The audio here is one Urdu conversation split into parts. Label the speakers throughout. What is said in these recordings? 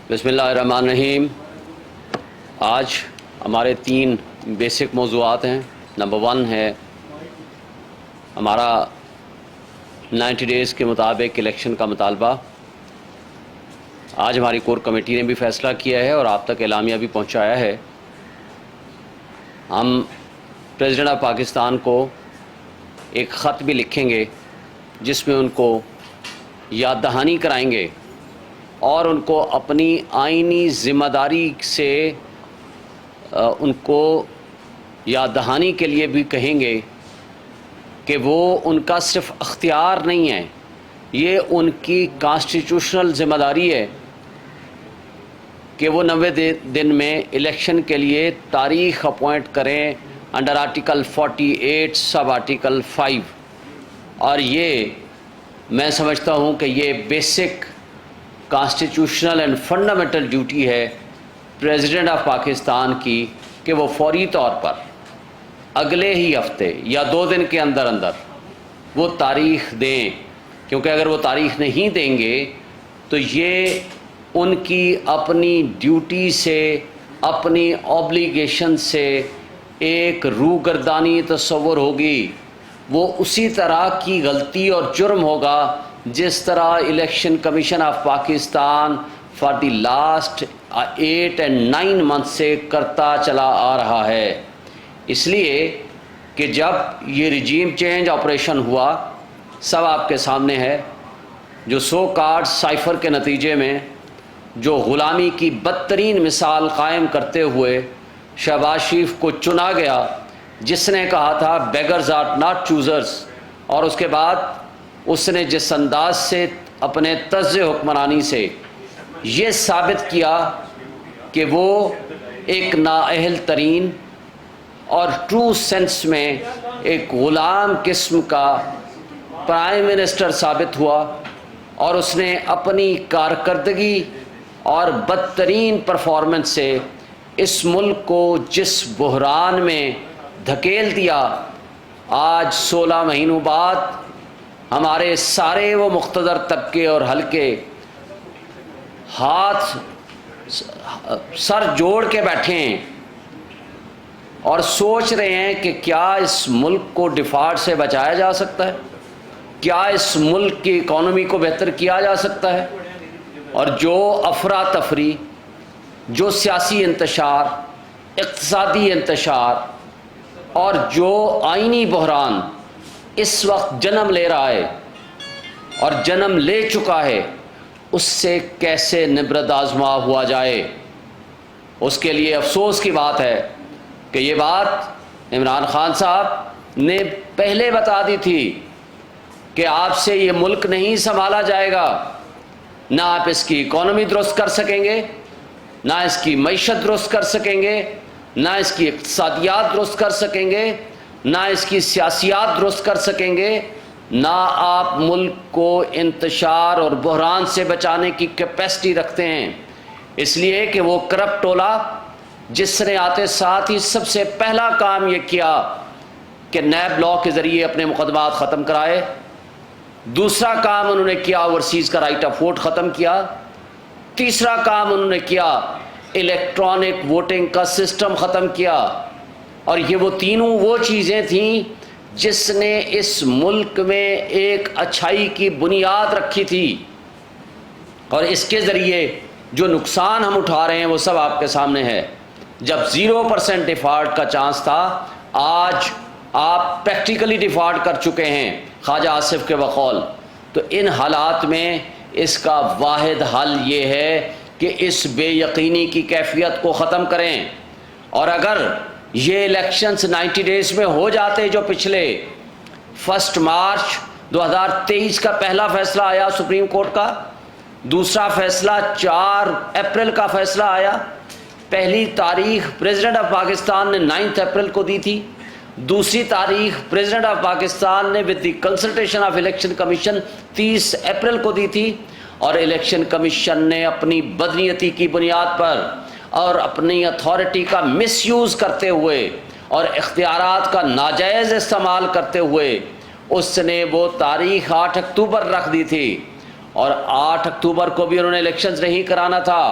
Speaker 1: بسم اللہ الرحمن الرحیم۔ آج ہمارے 3 بیسک موضوعات ہیں۔ نمبر 1 ہے ہمارا 90 ڈیز کے مطابق الیکشن کا مطالبہ۔ آج ہماری کور کمیٹی نے بھی فیصلہ کیا ہے اور آپ تک اعلامیہ بھی پہنچایا ہے۔ ہم پریزیڈنٹ آف پاکستان کو ایک خط بھی لکھیں گے جس میں ان کو یاد دہانی کرائیں گے اور ان کو اپنی آئینی ذمہ داری سے ان کو یاد دہانی کے لیے بھی کہیں گے کہ وہ ان کا صرف اختیار نہیں ہے، یہ ان کی کانسٹیٹیوشنل ذمہ داری ہے کہ وہ 90 دن میں الیکشن کے لیے تاریخ اپوائنٹ کریں انڈر آرٹیکل 48 سب آرٹیکل 5۔ اور یہ میں سمجھتا ہوں کہ یہ basic constitutional and fundamental duty ہے پریزیڈنٹ آف پاکستان کی کہ وہ فوری طور پر اگلے ہی ہفتے یا 2 دن کے اندر وہ تاریخ دیں، کیونکہ اگر وہ تاریخ نہیں دیں گے تو یہ ان کی اپنی ڈیوٹی سے، اپنی اوبلیگیشن سے ایک روگردانی تصور ہوگی۔ وہ اسی طرح کی غلطی اور جرم ہوگا جس طرح election commission of Pakistan for the last 8 and 9 months سے کرتا چلا آ رہا ہے۔ اس لیے کہ جب یہ رجیم چینج آپریشن ہوا، سب آپ کے سامنے ہے، جو سو کارڈ سائفر کے نتیجے میں جو غلامی کی بدترین مثال قائم کرتے ہوئے شہباز شریف کو چنا گیا، جس نے کہا تھا بیگرز آر ناٹ چوزرز، اور اس کے بعد اس نے جس انداز سے اپنے طرز حکمرانی سے یہ ثابت کیا کہ وہ ایک نااہل ترین اور ٹرو سینس میں ایک غلام قسم کا پرائم منسٹر ثابت ہوا، اور اس نے اپنی کارکردگی اور بدترین پرفارمنس سے اس ملک کو جس بحران میں دھکیل دیا، آج 16 مہینوں بعد ہمارے سارے وہ مقتدر طبقے اور حلقے ہاتھ سر جوڑ کے بیٹھے ہیں اور سوچ رہے ہیں کہ کیا اس ملک کو ڈیفالٹ سے بچایا جا سکتا ہے، کیا اس ملک کی اکانومی کو بہتر کیا جا سکتا ہے۔ اور جو افراتفری، جو سیاسی انتشار، اقتصادی انتشار اور جو آئینی بحران اس وقت جنم لے رہا ہے اور جنم لے چکا ہے، اس سے کیسے نبرد آزما ہوا جائے۔ اس کے لیے افسوس کی بات ہے کہ یہ بات عمران خان صاحب نے پہلے بتا دی تھی کہ آپ سے یہ ملک نہیں سنبھالا جائے گا، نہ آپ اس کی اکانومی درست کر سکیں گے، نہ اس کی معیشت درست کر سکیں گے، نہ اس کی اقتصادیات درست کر سکیں گے، نہ اس کی سیاسیات درست کر سکیں گے، نہ آپ ملک کو انتشار اور بحران سے بچانے کی کیپیسٹی رکھتے ہیں۔ اس لیے کہ وہ کرپٹ ٹولہ جس نے آتے ساتھ ہی سب سے پہلا کام یہ کیا کہ نیب لاء کے ذریعے اپنے مقدمات ختم کرائے، دوسرا کام انہوں نے کیا اوورسیز کا رائٹ آف ووٹ ختم کیا، تیسرا کام انہوں نے کیا الیکٹرانک ووٹنگ کا سسٹم ختم کیا۔ اور یہ وہ تینوں وہ چیزیں تھیں جس نے اس ملک میں ایک اچھائی کی بنیاد رکھی تھی، اور اس کے ذریعے جو نقصان ہم اٹھا رہے ہیں وہ سب آپ کے سامنے ہے۔ جب 0% ڈیفالٹ کا چانس تھا، آج آپ پریکٹیکلی ڈیفالٹ کر چکے ہیں خواجہ آصف کے بقول۔ تو ان حالات میں اس کا واحد حل یہ ہے کہ اس بے یقینی کی کیفیت کو ختم کریں، اور اگر یہ الیکشنز 90 ڈیز میں ہو جاتے جو پچھلے 1 مارچ 2023 کا پہلا فیصلہ آیا سپریم کورٹ کا، دوسرا فیصلہ 4 اپریل کا فیصلہ آیا، پہلی تاریخ پریزیڈنٹ آف پاکستان نے 9 اپریل کو دی تھی، دوسری تاریخ پریزیڈنٹ آف پاکستان نے with the consultation of election commission 30 April کو دی تھی، اور الیکشن کمیشن نے اپنی بدنیتی کی بنیاد پر اور اپنی اتھارٹی کا مس یوز کرتے ہوئے اور اختیارات کا ناجائز استعمال کرتے ہوئے اس نے وہ تاریخ 8 اکتوبر رکھ دی تھی، اور 8 اکتوبر کو بھی انہوں نے الیکشنز نہیں کرانا تھا،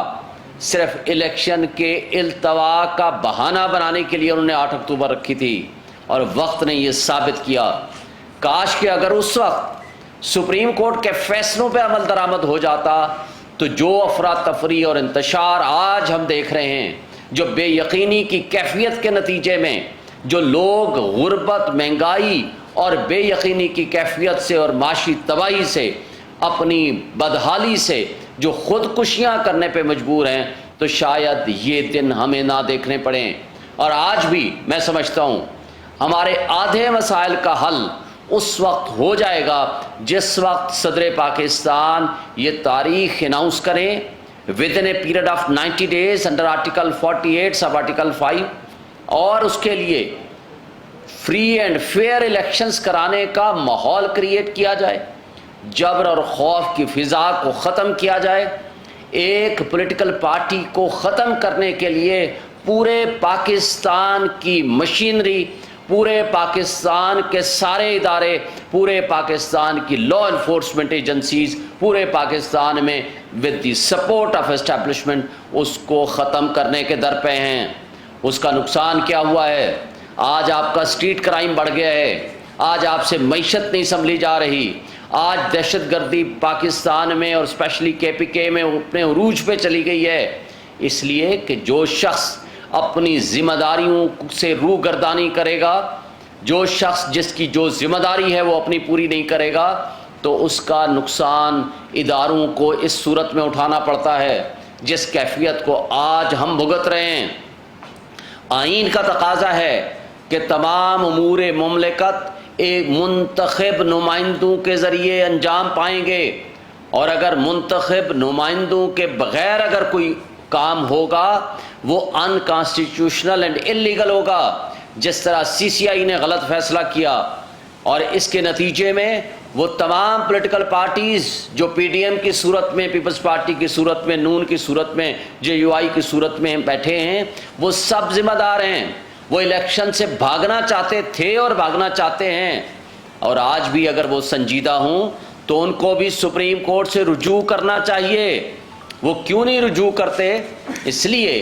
Speaker 1: صرف الیکشن کے التوا کا بہانہ بنانے کے لیے انہوں نے 8 اکتوبر رکھی تھی، اور وقت نے یہ ثابت کیا۔ کاش کہ اگر اس وقت سپریم کورٹ کے فیصلوں پہ عمل درآمد ہو جاتا تو جو افراتفری اور انتشار آج ہم دیکھ رہے ہیں، جو بے یقینی کی کیفیت کے نتیجے میں جو لوگ غربت، مہنگائی اور بے یقینی کی کیفیت سے اور معاشی تباہی سے، اپنی بدحالی سے جو خودکشیاں کرنے پہ مجبور ہیں، تو شاید یہ دن ہمیں نہ دیکھنے پڑیں۔ اور آج بھی میں سمجھتا ہوں ہمارے آدھے مسائل کا حل اس وقت ہو جائے گا جس وقت صدر پاکستان یہ تاریخ اناؤنس کریں within a period of 90 days under Article 48 sub Article 5، اور اس کے لیے فری اینڈ فیئر الیکشنز کرانے کا ماحول کریٹ کیا جائے، جبر اور خوف کی فضا کو ختم کیا جائے۔ ایک پولیٹیکل پارٹی کو ختم کرنے کے لیے پورے پاکستان کی مشینری، پورے پاکستان کے سارے ادارے، پورے پاکستان کی لا انفورسمنٹ ایجنسیز پورے پاکستان میں with the support of establishment اس کو ختم کرنے کے در پہ ہیں۔ اس کا نقصان کیا ہوا ہے؟ آج آپ کا اسٹریٹ کرائم بڑھ گیا ہے، آج آپ سے معیشت نہیں سنبھلی جا رہی، آج دہشت گردی پاکستان میں اور اسپیشلی KPK میں اپنے عروج پہ چلی گئی ہے، اس لیے کہ جو شخص اپنی ذمہ داریوں سے روگردانی کرے گا، جو شخص جس کی جو ذمہ داری ہے وہ اپنی پوری نہیں کرے گا، تو اس کا نقصان اداروں کو اس صورت میں اٹھانا پڑتا ہے جس کیفیت کو آج ہم بھگت رہے ہیں۔ آئین کا تقاضا ہے کہ تمام امور مملکت ایک منتخب نمائندوں کے ذریعے انجام پائیں گے، اور اگر منتخب نمائندوں کے بغیر اگر کوئی کام ہوگا وہ ان کانسٹیٹیوشنل اینڈ انلیگل ہوگا، جس طرح CCI نے غلط فیصلہ کیا، اور اس کے نتیجے میں وہ تمام پولیٹیکل پارٹیز جو PDM کی صورت میں، پیپلز پارٹی کی صورت میں، نون کی صورت میں، JUI کی صورت میں بیٹھے ہیں، وہ سب ذمہ دار ہیں۔ وہ الیکشن سے بھاگنا چاہتے تھے اور بھاگنا چاہتے ہیں، اور آج بھی اگر وہ سنجیدہ ہوں تو ان کو بھی سپریم کورٹ سے رجوع کرنا چاہیے۔ وہ کیوں نہیں رجوع کرتے؟ اس لیے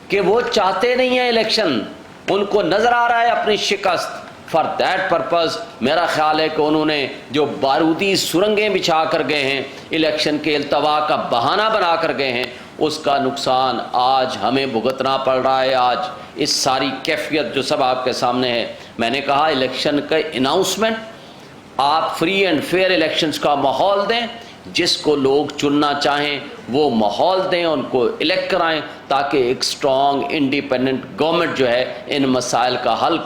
Speaker 1: کہ وہ چاہتے نہیں ہیں الیکشن، ان کو نظر آ رہا ہے اپنی شکست۔ فار دیٹ پرپز میرا خیال ہے کہ انہوں نے جو بارودی سرنگیں بچھا کر گئے ہیں، الیکشن کے التوا کا بہانہ بنا کر گئے ہیں، اس کا نقصان آج ہمیں بھگتنا پڑ رہا ہے۔ آج اس ساری کیفیت جو سب آپ کے سامنے ہے، میں نے کہا الیکشن کا اناؤنسمنٹ، آپ فری اینڈ فیئر الیکشنز کا ماحول دیں، جس کو لوگ چننا چاہیں وہ ماحول دیں، ان کو الیکٹ کرائیں، تاکہ ایک اسٹرانگ انڈیپینڈنٹ گورنمنٹ جو ہے ان مسائل کا حل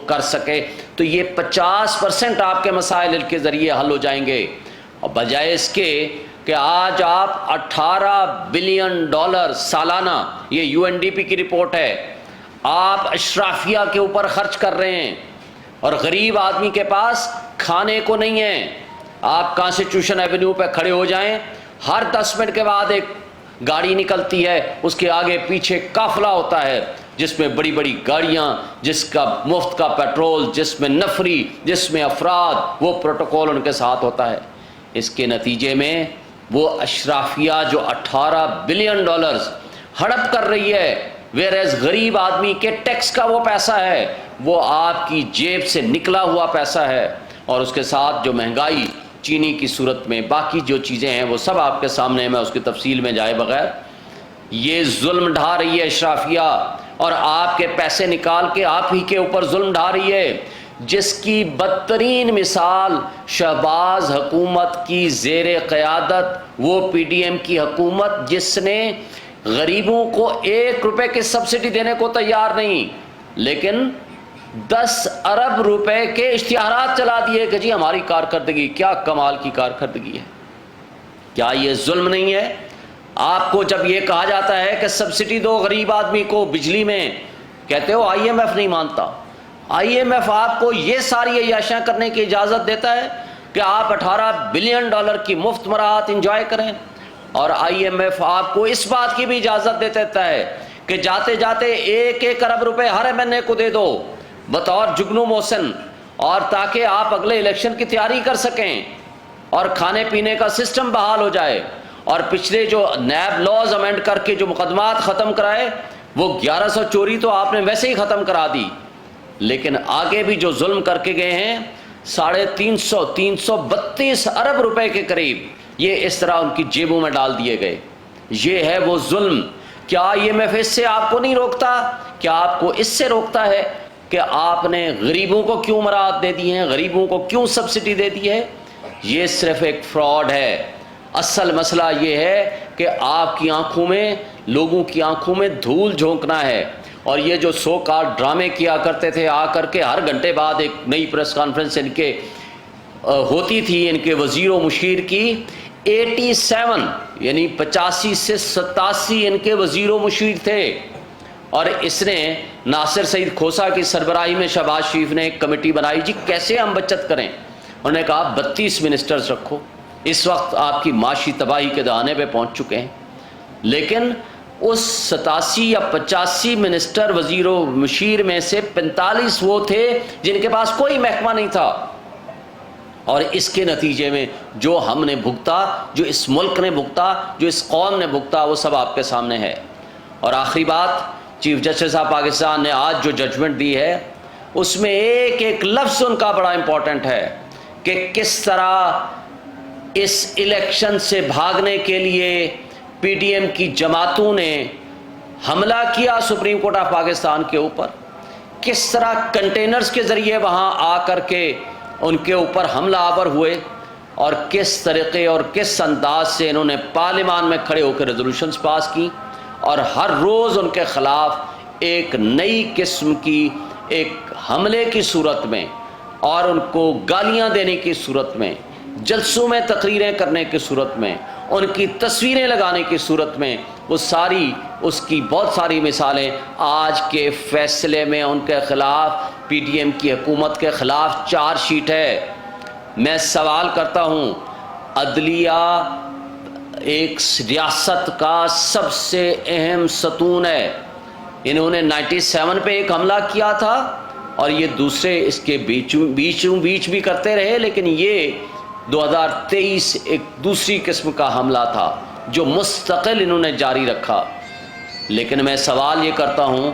Speaker 1: کر سکے۔ تو یہ 50% آپ کے مسائل ان کے ذریعے حل ہو جائیں گے، اور بجائے اس کے کہ آج آپ $18 بلین سالانہ، یہ UNDP کی رپورٹ ہے، آپ اشرافیہ کے اوپر خرچ کر رہے ہیں، اور غریب آدمی کے پاس کھانے کو نہیں ہے۔ آپ کانسٹیٹیوشن ایونیو پہ کھڑے ہو جائیں، ہر 10 منٹ کے بعد ایک گاڑی نکلتی ہے، اس کے آگے پیچھے قافلہ ہوتا ہے جس میں بڑی بڑی گاڑیاں، جس کا مفت کا پیٹرول، جس میں نفری، جس میں افراد، وہ پروٹوکول ان کے ساتھ ہوتا ہے۔ اس کے نتیجے میں وہ اشرافیہ جو $18 بلین ہڑپ کر رہی ہے، ویئرز غریب آدمی کے ٹیکس کا وہ پیسہ ہے، وہ آپ کی جیب سے نکلا ہوا پیسہ ہے، اور اس کے ساتھ جو مہنگائی چینی کی صورت میں، باقی جو چیزیں ہیں وہ سب آپ کے سامنے ہیں، میں اس کی تفصیل میں جائے بغیر یہ ظلم ڈھا رہی ہے اشرافیہ، اور آپ کے پیسے نکال کے آپ ہی کے اوپر ظلم ڈھا رہی ہے، جس کی بدترین مثال شہباز حکومت کی زیر قیادت وہ PDM کی حکومت، جس نے غریبوں کو $1 کی سبسڈی دینے کو تیار نہیں، لیکن 10 ارب روپے کے اشتہارات چلا دیے کہ جی ہماری کارکردگی، کیا کمال کی کارکردگی ہے! کیا یہ ظلم نہیں ہے؟ آپ کو جب یہ کہا جاتا ہے کہ سبسڈی دو غریب آدمی کو بجلی میں، کہتے ہو IMF نہیں مانتا۔ IMF آپ کو یہ ساری عیاشیاں کرنے کی اجازت دیتا ہے کہ آپ $18 بلین کی مفت مراحت انجوائے کریں، اور IMF آپ کو اس بات کی بھی اجازت دے دیتا ہے کہ جاتے جاتے 1 ارب روپے ہر مہینے کو دے دو بطور جگنو محسن، اور تاکہ آپ اگلے الیکشن کی تیاری کر سکیں اور کھانے پینے کا سسٹم بحال ہو جائے۔ اور پچھلے جو نیب لاز امینڈ کر کے جو مقدمات ختم کرائے وہ 1100 چوری تو آپ نے ویسے ہی ختم کرا دی، لیکن آگے بھی جو ظلم کر کے گئے ہیں 332 ارب روپے کے قریب یہ اس طرح ان کی جیبوں میں ڈال دیے گئے. یہ ہے وہ ظلم. کیا یہ محفل سے آپ کو نہیں روکتا؟ کیا آپ کو اس سے روکتا ہے کہ آپ نے غریبوں کو کیوں مراعات دے دی ہیں، غریبوں کو کیوں سبسڈی دے دی ہے؟ یہ صرف ایک فراڈ ہے. اصل مسئلہ یہ ہے کہ آپ کی آنکھوں میں، لوگوں کی آنکھوں میں دھول جھونکنا ہے. اور یہ جو سو کارڈ ڈرامے کیا کرتے تھے، آ کر کے ہر گھنٹے بعد ایک نئی پریس کانفرنس ان کے ہوتی تھی، ان کے وزیر و مشیر کی 87 یعنی 85 سے 87 ان کے وزیر و مشیر تھے. اور اس نے ناصر سعید کھوسا کی سربراہی میں شہباز شریف نے ایک کمیٹی بنائی، جی کیسے ہم بچت کریں. انہوں نے کہا 32 منسٹرز رکھو. اس وقت آپ کی معاشی تباہی کے دہانے پہ پہنچ چکے ہیں. لیکن اس 87 یا 85 منسٹر وزیر و مشیر میں سے 45 وہ تھے جن کے پاس کوئی محکمہ نہیں تھا. اور اس کے نتیجے میں جو ہم نے بھگتا، جو اس ملک نے بھگتا، جو اس قوم نے بھگتا، وہ سب آپ کے سامنے ہے. اور آخری بات، چیف جسٹس آف پاکستان نے آج جو ججمنٹ دی ہے اس میں ایک ایک لفظ ان کا بڑا امپورٹنٹ ہے کہ کس طرح اس الیکشن سے بھاگنے کے لیے پی ڈی ایم کی جماعتوں نے حملہ کیا سپریم کورٹ آف پاکستان کے اوپر، کس طرح کنٹینرز کے ذریعے وہاں آ کر کے ان کے اوپر حملہ آور ہوئے، اور کس طریقے اور کس انداز سے انہوں نے پارلیمان میں کھڑے ہو کے ریزولوشنز پاس کی، اور ہر روز ان کے خلاف ایک نئی قسم کی ایک حملے کی صورت میں اور ان کو گالیاں دینے کی صورت میں، جلسوں میں تقریریں کرنے کی صورت میں، ان کی تصویریں لگانے کی صورت میں، وہ ساری اس کی بہت ساری مثالیں آج کے فیصلے میں ان کے خلاف، پی ڈی ایم کی حکومت کے خلاف چارج شیٹ ہے. میں سوال کرتا ہوں، عدلیہ ایک ریاست کا سب سے اہم ستون ہے. انہوں نے 97 پہ ایک حملہ کیا تھا اور یہ دوسرے اس کے بیچ بھی کرتے رہے، لیکن یہ 2023 ایک دوسری قسم کا حملہ تھا جو مستقل انہوں نے جاری رکھا. لیکن میں سوال یہ کرتا ہوں،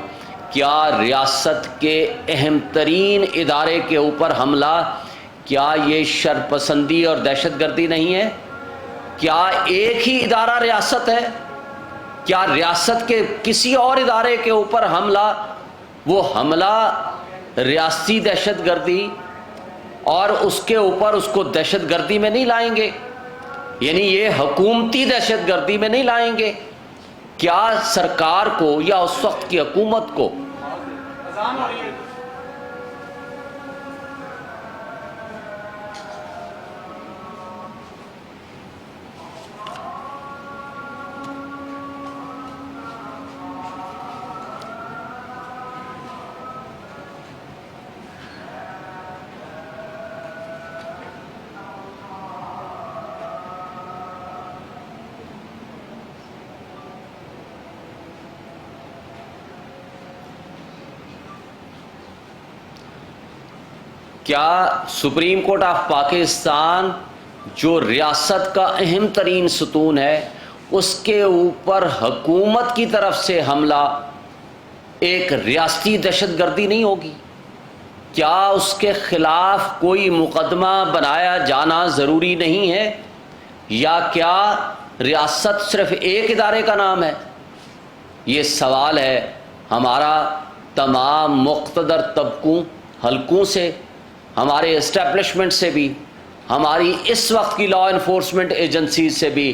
Speaker 1: کیا ریاست کے اہم ترین ادارے کے اوپر حملہ، کیا یہ شرپسندی اور دہشت گردی نہیں ہے؟ کیا ایک ہی ادارہ ریاست ہے؟ کیا ریاست کے کسی اور ادارے کے اوپر حملہ، وہ حملہ ریاستی دہشت گردی، اور اس کے اوپر اس کو دہشت گردی میں نہیں لائیں گے؟ یعنی یہ حکومتی دہشت گردی میں نہیں لائیں گے؟ کیا سرکار کو یا اس وقت کی حکومت کو کیا سپریم کورٹ آف پاکستان جو ریاست کا اہم ترین ستون ہے اس کے اوپر حکومت کی طرف سے حملہ ایک ریاستی دہشت گردی نہیں ہوگی؟ کیا اس کے خلاف کوئی مقدمہ بنایا جانا ضروری نہیں ہے؟ یا کیا ریاست صرف ایک ادارے کا نام ہے؟ یہ سوال ہے ہمارا تمام مقتدر طبقوں، حلقوں سے، ہمارے اسٹیبلشمنٹ سے بھی، ہماری اس وقت کی لا انفورسمنٹ ایجنسیز سے بھی،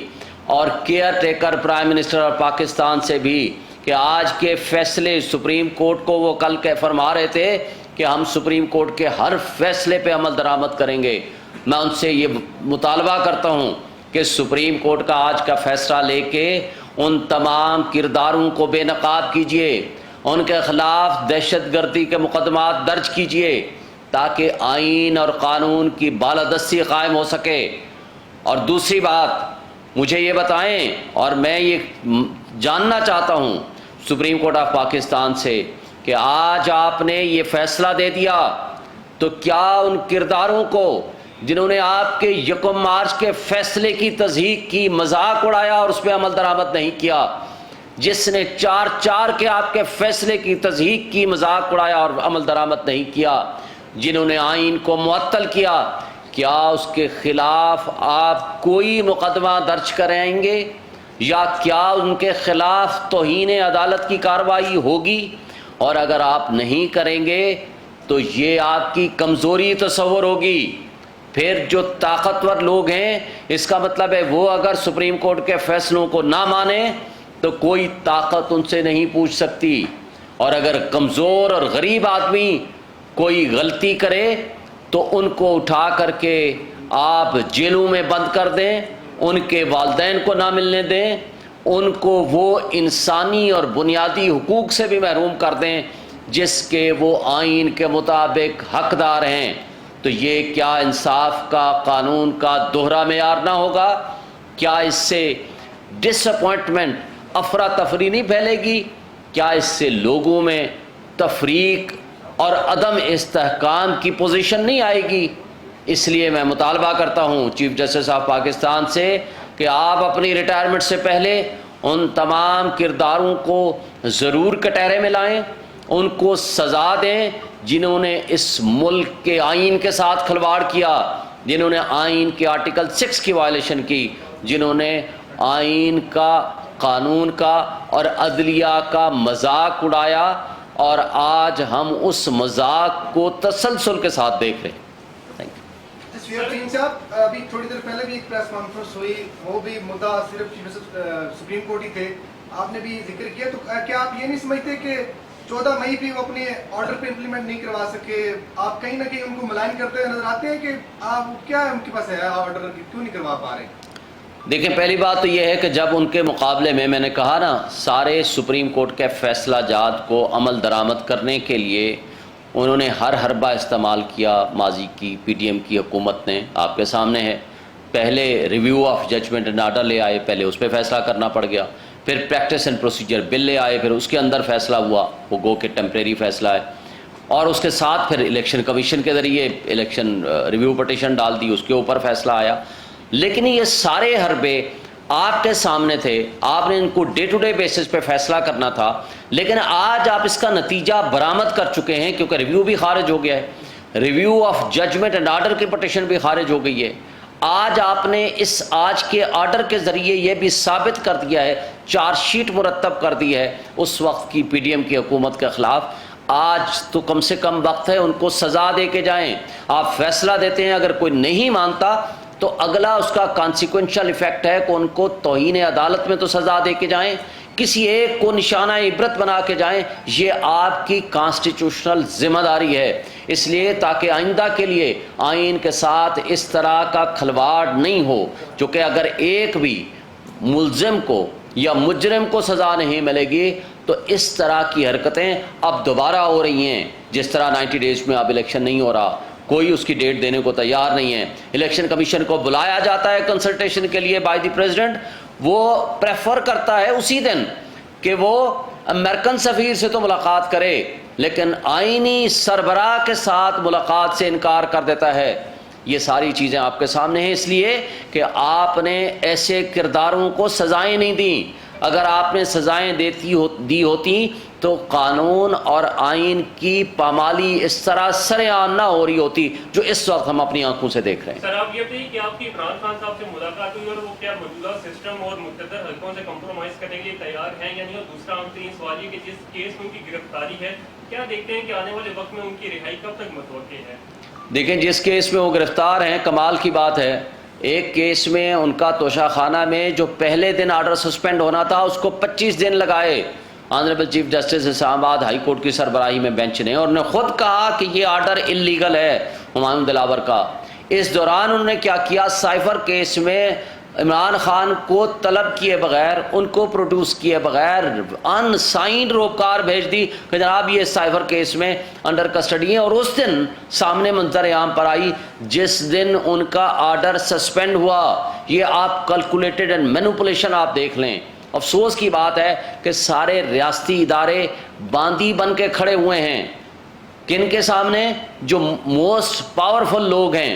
Speaker 1: اور care taker prime minister of Pakistan سے بھی، کہ آج کے فیصلے سپریم کورٹ کو وہ کل کے فرما رہے تھے کہ ہم سپریم کورٹ کے ہر فیصلے پہ عمل درآمد کریں گے. میں ان سے یہ مطالبہ کرتا ہوں کہ سپریم کورٹ کا آج کا فیصلہ لے کے ان تمام کرداروں کو بے نقاب کیجئے، ان کے خلاف دہشت گردی کے مقدمات درج کیجئے تاکہ آئین اور قانون کی بالادستی قائم ہو سکے. اور دوسری بات مجھے یہ بتائیں، اور میں یہ جاننا چاہتا ہوں سپریم کورٹ آف پاکستان سے، کہ آج آپ نے یہ فیصلہ دے دیا تو کیا ان کرداروں کو جنہوں نے آپ کے یکم مارچ کے فیصلے کی تصدیق کی، مذاق اڑایا اور اس پہ عمل درآمد نہیں کیا، جس نے 4/4 کے آپ کے فیصلے کی تصدیق کی، مذاق اڑایا اور عمل درآمد نہیں کیا، جنہوں نے آئین کو معطل کیا، کیا اس کے خلاف آپ کوئی مقدمہ درج کرائیں گے یا کیا ان کے خلاف توہین عدالت کی کارروائی ہوگی؟ اور اگر آپ نہیں کریں گے تو یہ آپ کی کمزوری تصور ہوگی۔ پھر جو طاقتور لوگ ہیں، اس کا مطلب ہے وہ اگر سپریم کورٹ کے فیصلوں کو نہ مانیں تو کوئی طاقت ان سے نہیں پوچھ سکتی، اور اگر کمزور اور غریب آدمی کوئی غلطی کرے تو ان کو اٹھا کر کے آپ جیلوں میں بند کر دیں، ان کے والدین کو نہ ملنے دیں، ان کو وہ انسانی اور بنیادی حقوق سے بھی محروم کر دیں جس کے وہ آئین کے مطابق حقدار ہیں، تو یہ کیا انصاف کا، قانون کا دوہرا معیار نہ ہوگا؟ کیا اس سے ڈس اپوائنٹمنٹ، افراتفری نہیں پھیلے گی؟ کیا اس سے لوگوں میں تفریق اور عدم استحکام کی پوزیشن نہیں آئے گی؟ اس لیے میں مطالبہ کرتا ہوں چیف جسٹس آف پاکستان سے کہ آپ اپنی ریٹائرمنٹ سے پہلے ان تمام کرداروں کو ضرور کٹہرے میں لائیں، ان کو سزا دیں جنہوں نے اس ملک کے آئین کے ساتھ کھلواڑ کیا، جنہوں نے آئین کے آرٹیکل 6 کی وائلیشن کی، جنہوں نے آئین کا، قانون کا اور عدلیہ کا مذاق اڑایا، اور آج ہم اس مذاق کو تسلسل کے ساتھ دیکھ رہے ہیں۔
Speaker 2: صاحب ابھی تھوڑی دیر پہلے بھی ایک پریس کانفرنس ہوئی، وہ بھی مدعا صرف سپریم کورٹ ہی تھے، آپ نے بھی ذکر کیا، تو کیا آپ یہ نہیں سمجھتے کہ 14 مئی بھی وہ اپنے آرڈر پہ امپلیمنٹ نہیں کروا سکے؟ آپ کہیں نہ کہیں ان کو ملائن کرتے ہوئے نظر آتے ہیں کہ آپ کیا ان کے پاس ہے آرڈر، کیوں نہیں کروا پا رہے؟
Speaker 1: دیکھیں، پہلی بات تو یہ ہے کہ جب ان کے مقابلے میں نے کہا نا، سارے سپریم کورٹ کے فیصلہ جات کو عمل درآمد کرنے کے لیے انہوں نے ہر حربہ استعمال کیا، ماضی کی پی ڈی ایم کی حکومت نے، آپ کے سامنے ہے۔ پہلے review of judgment and order لے آئے، پہلے اس پہ فیصلہ کرنا پڑ گیا، پھر پریکٹس اینڈ پروسیجر بل لے آئے، پھر اس کے اندر فیصلہ ہوا، وہ گو کہ ٹیمپریری فیصلہ ہے، اور اس کے ساتھ پھر الیکشن کمیشن کے ذریعے الیکشن ریویو پٹیشن ڈال دی، اس کے اوپر فیصلہ آیا۔ لیکن یہ سارے حربے آپ کے سامنے تھے، آپ نے ان کو ڈے ٹو ڈے بیسس پہ فیصلہ کرنا تھا، لیکن آج آپ اس کا نتیجہ برآمد کر چکے ہیں، کیونکہ ریویو بھی خارج ہو گیا ہے، review of judgment and order کی پٹیشن بھی خارج ہو گئی ہے۔ آج آپ نے اس آج کے آرڈر کے ذریعے یہ بھی ثابت کر دیا ہے، چارج شیٹ مرتب کر دی ہے اس وقت کی پی ڈی ایم کی حکومت کے خلاف۔ آج تو کم سے کم وقت ہے ان کو سزا دے کے جائیں۔ آپ فیصلہ دیتے ہیں، اگر کوئی نہیں مانتا تو اگلا اس کا کانسیکوینشل ایفیکٹ ہے کہ ان کو توہین عدالت میں تو سزا دے کے جائیں، کسی ایک کو نشانہ عبرت بنا کے جائیں، یہ آپ کی کانسٹیٹیوشنل ذمہ داری ہے۔ اس لیے تاکہ آئندہ کے لیے آئین کے ساتھ اس طرح کا کھلواڑ نہیں ہو، جو کہ اگر ایک بھی ملزم کو یا مجرم کو سزا نہیں ملے گی تو اس طرح کی حرکتیں اب دوبارہ ہو رہی ہیں۔ جس طرح 90 ڈیز میں اب الیکشن نہیں ہو رہا، کوئی اس کی ڈیٹ دینے کو تیار نہیں ہے، الیکشن کمیشن کو بلایا جاتا ہے کنسلٹیشن کے لیے بائی دی پریزیڈنٹ، وہ پریفر کرتا ہے اسی دن کہ وہ امریکن سفیر سے تو ملاقات کرے، لیکن آئینی سربراہ کے ساتھ ملاقات سے انکار کر دیتا ہے۔ یہ ساری چیزیں آپ کے سامنے ہیں، اس لیے کہ آپ نے ایسے کرداروں کو سزائیں نہیں دیں۔ اگر آپ نے سزائیں دی ہوتی تو قانون اور آئین کی پامالی اس طرح سرعام نہ ہو رہی ہوتی جو اس وقت ہم اپنی آنکھوں سے دیکھ رہے ہیں۔
Speaker 3: سر آپ یہ بتائیے کہ آپ کی عمران خان صاحب سے ملاقات ہوئی اور وہ کیا موجودہ سسٹم اور مقتدر حلقوں سے کمپرومائز کرنے کے لیے تیار ہیں یا نہیں؟ اور دوسرا آخری سوال یہ کہ جس کیس میں ان کی گرفتاری ہے، کیا دیکھتے ہیں کہ آنے والے وقت میں ان کی رہائی کب تک متوقع ہے؟
Speaker 1: دیکھیں، جس کیس میں وہ گرفتار ہیں، کمال کی بات ہے، ایک کیس میں ان کا توشہ خانہ میں جو پہلے دن آرڈر سسپینڈ ہونا تھا اس کو 25 دن لگائے آنریبل چیف جسٹس اسلام آباد ہائی کورٹ کی سربراہی میں بینچ نے، اور انہوں نے خود کہا کہ یہ آرڈر انلیگل ہے ہمایوں دلاور کا۔ اس دوران انہوں نے کیا کیا، سائفر کیس میں عمران خان کو طلب کیے بغیر، ان کو پروڈیوس کیے بغیر ان سائنڈ روکار بھیج دی کہ جناب یہ سائفر کیس میں انڈر کسٹڈی ہیں، اور اس دن سامنے منظر عام پر آئی جس دن ان کا آرڈر سسپینڈ ہوا۔ یہ آپ کیلکولیٹڈ اینڈ مینوپولیشن آپ دیکھ لیں۔ افسوس کی بات ہے کہ سارے ریاستی ادارے باندی بن کے کھڑے ہوئے ہیں، کن کے سامنے؟ جو موسٹ پاورفل لوگ ہیں،